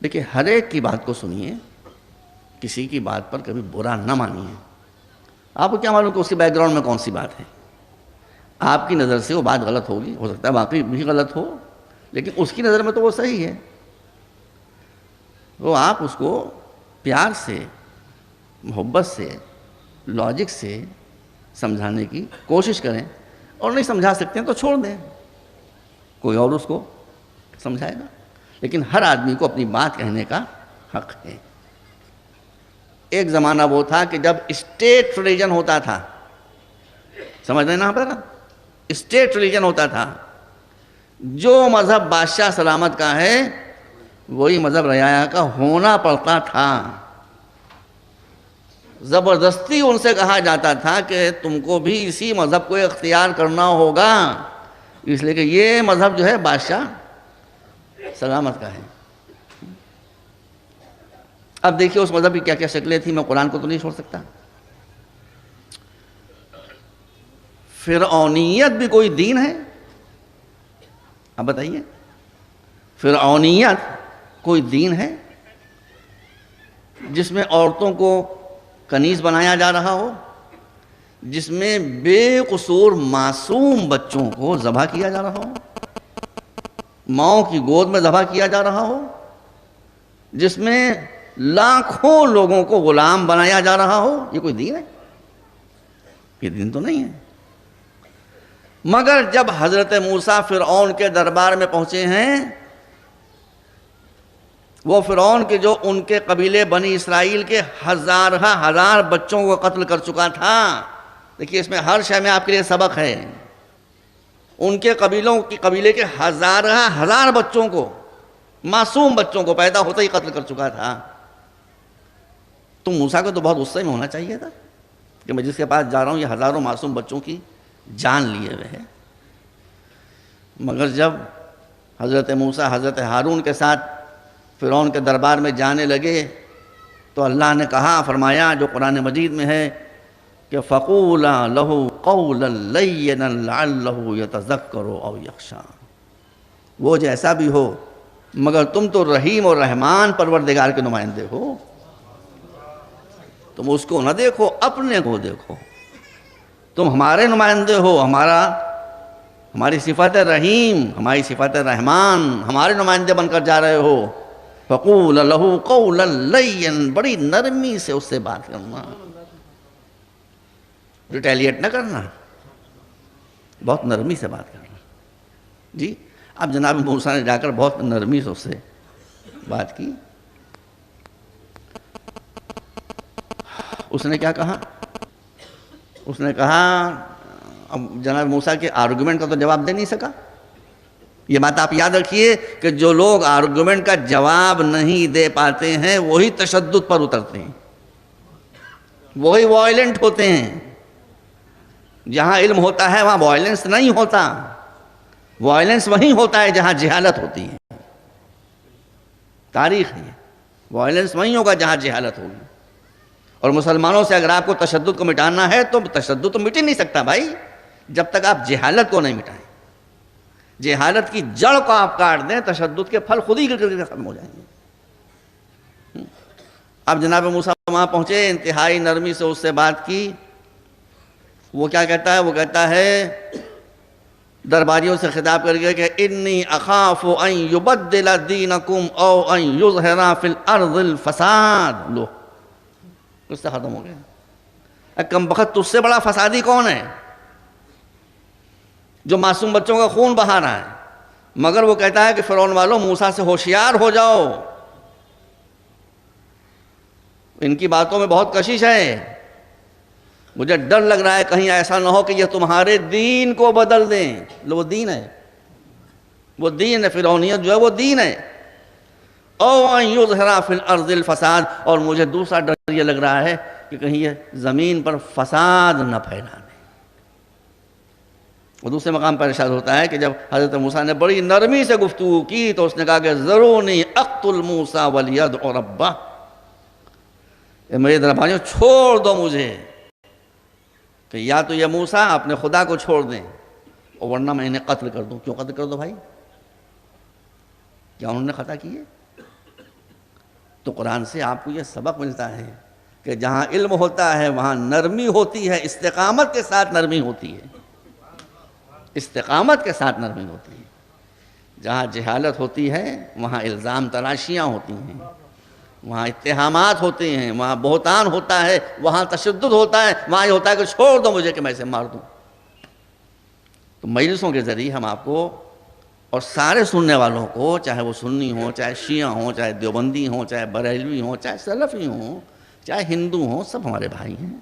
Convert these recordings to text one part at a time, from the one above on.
دیکھیے ہر ایک کی بات کو سنیے، کسی کی بات پر کبھی برا نہ مانیے۔ آپ کو کیا معلوم کہ اس کے بیک گراؤنڈ میں کون سی بات ہے؟ آپ کی نظر سے وہ بات غلط ہوگی، ہو سکتا ہے واقعی بھی غلط ہو، لیکن اس کی نظر میں تو وہ صحیح ہے۔ وہ آپ اس کو پیار سے، محبت سے، لاجک سے سمجھانے کی کوشش کریں، اور نہیں سمجھا سکتے ہیں تو چھوڑ دیں، کوئی اور اس کو سمجھائے گا۔ لیکن ہر آدمی کو اپنی بات کہنے کا حق ہے۔ ایک زمانہ وہ تھا کہ جب اسٹیٹ ریلیجن ہوتا تھا، سمجھ رہے ہیں نا آپ؟ اسٹیٹ ریلیجن ہوتا تھا، جو مذہب بادشاہ سلامت کا ہے وہی مذہب رعایا کا ہونا پڑتا تھا۔ زبردستی ان سے کہا جاتا تھا کہ تم کو بھی اسی مذہب کو اختیار کرنا ہوگا، اس لیے کہ یہ مذہب جو ہے بادشاہ سلامت کا ہے۔ اب دیکھیے اس مذہب کی کیا کیا شکلیں تھیں، میں قرآن کو تو نہیں چھوڑ سکتا۔ فرعونیت بھی کوئی دین ہے؟ اب بتائیے، فرعونیت کوئی دین ہے جس میں عورتوں کو کنیز بنایا جا رہا ہو، جس میں بے قصور معصوم بچوں کو ذبح کیا جا رہا ہو، ماؤں کی گود میں ذبح کیا جا رہا ہو، جس میں لاکھوں لوگوں کو غلام بنایا جا رہا ہو؟ یہ کوئی دین ہے؟ یہ دین تو نہیں ہے۔ مگر جب حضرت موسیٰ فرعون کے دربار میں پہنچے ہیں، وہ فرعون کے جو ان کے قبیلے بنی اسرائیل کے ہزار بچوں کو قتل کر چکا تھا۔ دیکھیے اس میں ہر شے میں آپ کے لیے سبق ہے۔ ان کے قبیلے کے ہزار بچوں کو، معصوم بچوں کو پیدا ہوتے ہی قتل کر چکا تھا۔ تو موسیٰ کو تو بہت غصے میں ہونا چاہیے تھا کہ میں جس کے پاس جا رہا ہوں یہ ہزاروں معصوم بچوں کی جان لیے ہوئے ہے۔ مگر جب حضرت موسیٰ حضرت ہارون کے ساتھ فرعون کے دربار میں جانے لگے تو اللہ نے کہا، فرمایا جو قرآن مجید میں ہے کہ فَقُولَا لَهُ قَوْلًا لَيِّنًا لَعَلَّهُ يَتَذَكَّرُ أَوْ يَخْشَىٰ۔ وہ جیسا بھی ہو مگر تم تو رحیم اور رحمان پروردگار کے نمائندے ہو، تم اس کو نہ دیکھو، اپنے کو دیکھو۔ تم ہمارے نمائندے ہو، ہماری صفت رحیم، ہماری صفت رحمان، ہمارے نمائندے بن کر جا رہے ہو۔ فَقُولَ لَهُ قَوْلًا لَيِّنًا، بڑی نرمی سے اس سے بات کرنا، ریٹیلیٹ نہ کرنا، بہت نرمی سے بات کرنا۔ جی اب جناب موسیٰ نے جا کر بہت نرمی سے اس سے بات کی۔ اس نے کیا کہا؟ اس نے کہا، اب جناب موسیٰ کے آرگومنٹ کا تو جواب دے نہیں سکا۔ یہ بات آپ یاد رکھیے کہ جو لوگ آرگومنٹ کا جواب نہیں دے پاتے ہیں وہی تشدد پر اترتے ہیں، وہی وائلنٹ ہوتے ہیں۔ جہاں علم ہوتا ہے وہاں وائلنس نہیں ہوتا، وائلنس وہیں ہوتا ہے جہاں جہالت ہوتی ہے۔ تاریخ ہے، وائلنس وہیں ہوگا جہاں جہالت ہوگی۔ اور مسلمانوں سے اگر آپ کو تشدد کو مٹانا ہے تو تشدد تو مٹ ہی نہیں سکتا بھائی جب تک آپ جہالت کو نہیں مٹائیں۔ جہالت کی جڑ کو آپ کاٹ دیں، تشدد کے پھل خود ہی گر کر ختم ہو جائیں گے۔ اب جناب موسیٰ وہاں پہنچے، انتہائی نرمی سے اس سے بات کی۔ وہ کیا کہتا ہے؟ وہ کہتا ہے درباریوں سے خطاب کر کے کہ انی اخاف ان یبدل دینکم او ان یظہر فی الارض الفساد۔ لو اس سے ختم ہو گیا۔ کم بخت تجھ سے بڑا فسادی کون ہے جو معصوم بچوں کا خون بہا رہا ہے؟ مگر وہ کہتا ہے کہ فرعون والوں موسیٰ سے ہوشیار ہو جاؤ، ان کی باتوں میں بہت کشش ہے، مجھے ڈر لگ رہا ہے کہیں ایسا نہ ہو کہ یہ تمہارے دین کو بدل دیں۔ وہ دین ہے، وہ دین ہے، فرعونیت جو ہے وہ دین ہے۔ او ان یظہر فی الارض الفساد، اور مجھے دوسرا ڈر یہ لگ رہا ہے کہ کہیں یہ زمین پر فساد نہ پھیلا دیں۔ وہ دوسرے مقام پر ارشاد ہوتا ہے کہ جب حضرت موسیٰ نے بڑی نرمی سے گفتگو کی تو اس نے کہا کہ ذرونی اقتل موسیٰ ولیدع ربہ، میرے درباریوں چھوڑ دو مجھے، کہ یا تو یہ موسیٰ اپنے خدا کو چھوڑ دیں اور ورنہ میں انہیں قتل کر دوں۔ کیوں قتل کر دو بھائی؟ کیا انہوں نے خطا کی ہے؟ تو قرآن سے آپ کو یہ سبق ملتا ہے کہ جہاں علم ہوتا ہے وہاں نرمی ہوتی ہے، استقامت کے ساتھ نرمی ہوتی ہے، استقامت کے ساتھ نرمی ہوتی ہے۔ جہاں جہالت ہوتی ہے وہاں الزام تراشیاں ہوتی ہیں، وہاں اتہامات ہوتے ہیں، وہاں بہتان ہوتا ہے، وہاں تشدد ہوتا ہے، وہاں یہ ہوتا ہے کہ چھوڑ دو مجھے کہ میں اسے مار دوں۔ تو مجلسوں کے ذریعے ہم آپ کو اور سارے سننے والوں کو، چاہے وہ سنی ہوں، چاہے شیعہ ہوں، چاہے دیوبندی ہوں، چاہے بریلوی ہوں، چاہے سلفی ہوں، چاہے ہندو ہوں، سب ہمارے بھائی ہیں۔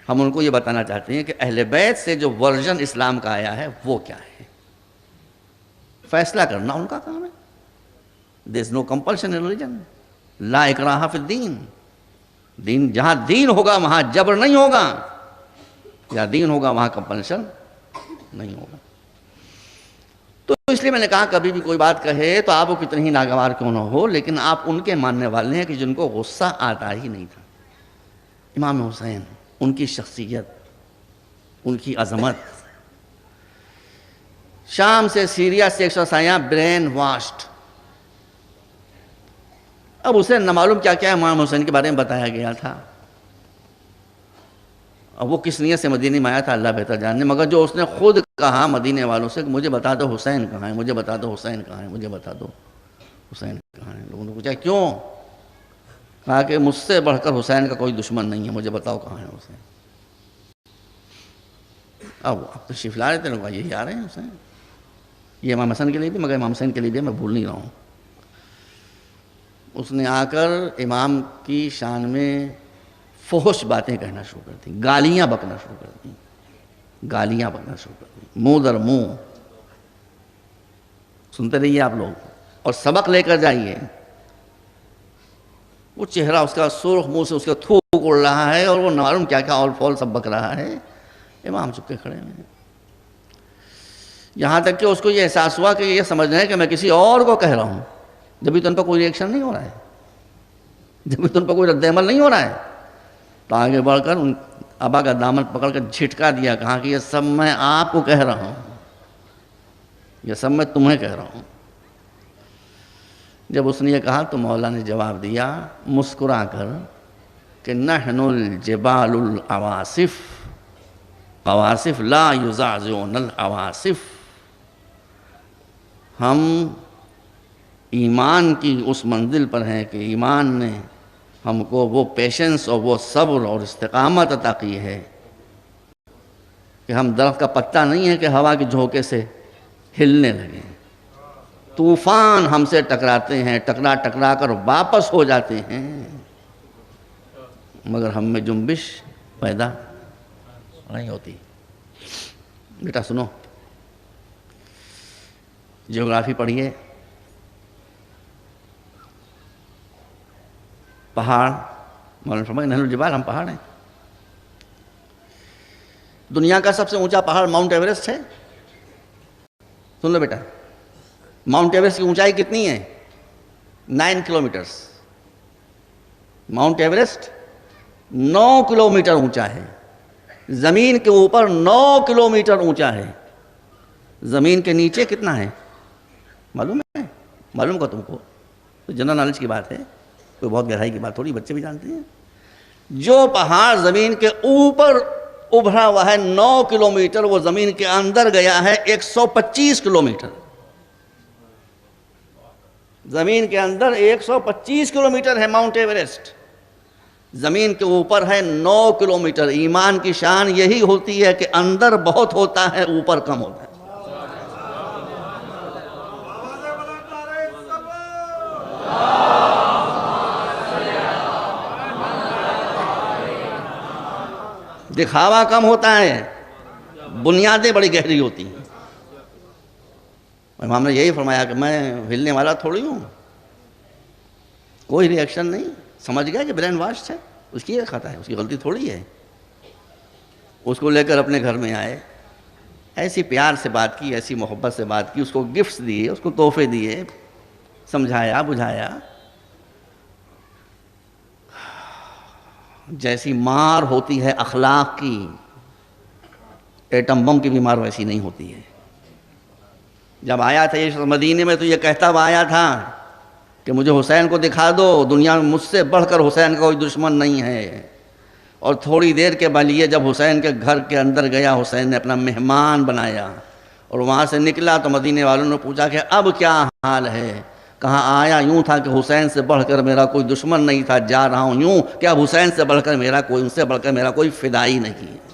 ہم ان کو یہ بتانا چاہتے ہیں کہ اہل بیت سے جو ورژن اسلام کا آیا ہے وہ کیا ہے، فیصلہ کرنا ان کا کام ہے۔ there is no compulsion in religion، لا اکراہ فی الدین، دین جہاں دین ہوگا وہاں جبر نہیں ہوگا، جہاں دین ہوگا وہاں کمپلشن نہیں ہوگا۔ تو اس لیے میں نے کہا کبھی بھی کوئی بات کہے تو آپ کو کتنی ہی ناگوار کیوں نہ ہو، لیکن آپ ان کے ماننے والے ہیں کہ جن کو غصہ آتا ہی نہیں تھا۔ امام حسین، ان کی شخصیت، ان کی عظمت، شام سے سیریا سے 100 سایہ برین واشڈ۔ اب اسے نہ معلوم کیا کیا امام حسین کے بارے میں بتایا گیا تھا، اب وہ کس نیت سے مدینے میں آیا تھا اللہ بہتر جاننے، مگر جو اس نے خود کہا مدینے والوں سے کہ مجھے بتا دو حسین کہاں ہے، مجھے بتا دو حسین کہاں ہے، مجھے بتا دو حسین کہاں ہے۔ لوگوں نے پوچھا کیوں؟ کہا کہ مجھ سے بڑھ کر حسین کا کوئی دشمن نہیں ہے، مجھے بتاؤ کہاں ہے حسین۔ اب تشریف لا رہے تھے لوگ، یہی آ رہے ہیں حسین، یہ امام حسن کے لیے بھی، مگر امام حسین کے لیے بھی میں بھول نہیں رہا ہوں۔ اس نے آ کر امام کی شان میں فحش باتیں کہنا شروع کر دیں، گالیاں بکنا شروع کر دیں، گالیاں بکنا شروع کر دیں، منہ در منہ۔ سنتے رہیے آپ لوگ اور سبق لے کر جائیے۔ وہ چہرہ اس کا سرخ، منہ سے اس کا تھوک اڑ رہا ہے اور وہ نہ معلوم کیا کیا اول فول سب بک رہا ہے، امام چپ کے کھڑے ہیں۔ یہاں تک کہ اس کو یہ احساس ہوا کہ یہ سمجھ رہے ہیں کہ میں کسی اور کو کہہ رہا ہوں، جبھی تو ان پر کوئی ریئیکشن نہیں ہو رہا ہے، جبھی تو ان پر کوئی رد عمل نہیں ہو رہا ہے، تو آگے بڑھ کر ان ابا کا دامن پکڑ کر جھٹکا دیا، کہا کہ یہ سب میں آپ کو کہہ رہا ہوں، یہ سب میں تمہیں کہہ رہا ہوں۔ جب اس نے یہ کہا تو مولا نے جواب دیا مسکرا کر کہ نحن الجبال العواصف قواصف لا یزعزعن العواصف، ہم ایمان کی اس منزل پر ہیں کہ ایمان نے ہم کو وہ پیشنس اور وہ صبر اور استقامت عطا کی ہے کہ ہم درخت کا پتا نہیں ہے کہ ہوا کے جھونکے سے ہلنے لگیں، طوفان ہم سے ٹکراتے ہیں، ٹکرا ٹکرا کر واپس ہو جاتے ہیں، مگر ہم میں جنبش پیدا نہیں ہوتی۔ بیٹا سنو، جیوگرافی پڑھیے، پہاڑ، مولانا فرمائے نحن الجبال، ہم پہاڑ ہیں۔ دنیا کا سب سے اونچا پہاڑ ماؤنٹ ایوریسٹ ہے، سن لو بیٹا، ماؤنٹ ایوریسٹ کی اونچائی کتنی ہے؟ 9 کلومیٹرز۔ ماؤنٹ ایوریسٹ 9 کلومیٹر اونچا ہے، زمین کے اوپر 9 کلومیٹر اونچا ہے، زمین کے نیچے کتنا ہے معلوم ہے؟ معلوم کا تم کو تو جنرل نالج کی بات ہے، کوئی بہت گہرائی کی بات تھوڑی، بچے بھی جانتے ہیں۔ جو پہاڑ زمین کے اوپر ابھرا ہوا ہے 9 کلومیٹر، وہ زمین کے اندر گیا ہے 125 کلومیٹر۔ زمین کے اندر 125 کلومیٹر ہے ماؤنٹ ایوریسٹ، زمین کے اوپر ہے 9 کلومیٹر۔ ایمان کی شان یہی ہوتی ہے کہ اندر بہت ہوتا ہے، اوپر کم ہوتا ہے۔ دکھاوا کم ہوتا ہے، بنیادیں بڑی گہری ہوتی ہیں۔ امام نے یہی فرمایا کہ میں ہلنے والا تھوڑی ہوں، کوئی ری ایکشن نہیں، سمجھ گیا کہ برین واش ہے، اس کی یہ خطا ہے، اس کی غلطی تھوڑی ہے۔ اس کو لے کر اپنے گھر میں آئے، ایسی پیار سے بات کی، ایسی محبت سے بات کی، اس کو گفٹس دیے، اس کو تحفے دیے، سمجھایا بجھایا، جیسی مار ہوتی ہے اخلاق کی، ایٹم بم کی بھی مار ویسی نہیں ہوتی ہے۔ جب آیا تھا یہ مدینے میں تو یہ کہتا ہوا آیا تھا کہ مجھے حسین کو دکھا دو، دنیا میں مجھ سے بڑھ کر حسین کا کوئی دشمن نہیں ہے۔ اور تھوڑی دیر کے لیے جب حسین کے گھر کے اندر گیا، حسین نے اپنا مہمان بنایا اور وہاں سے نکلا تو مدینے والوں نے پوچھا کہ اب کیا حال ہے؟ کہاں آیا یوں تھا کہ حسین سے بڑھ کر میرا کوئی دشمن نہیں تھا، جا رہا ہوں یوں کہ اب حسین سے بڑھ کر میرا کوئی، ان سے بڑھ کر میرا کوئی فدائی نہیں ہے۔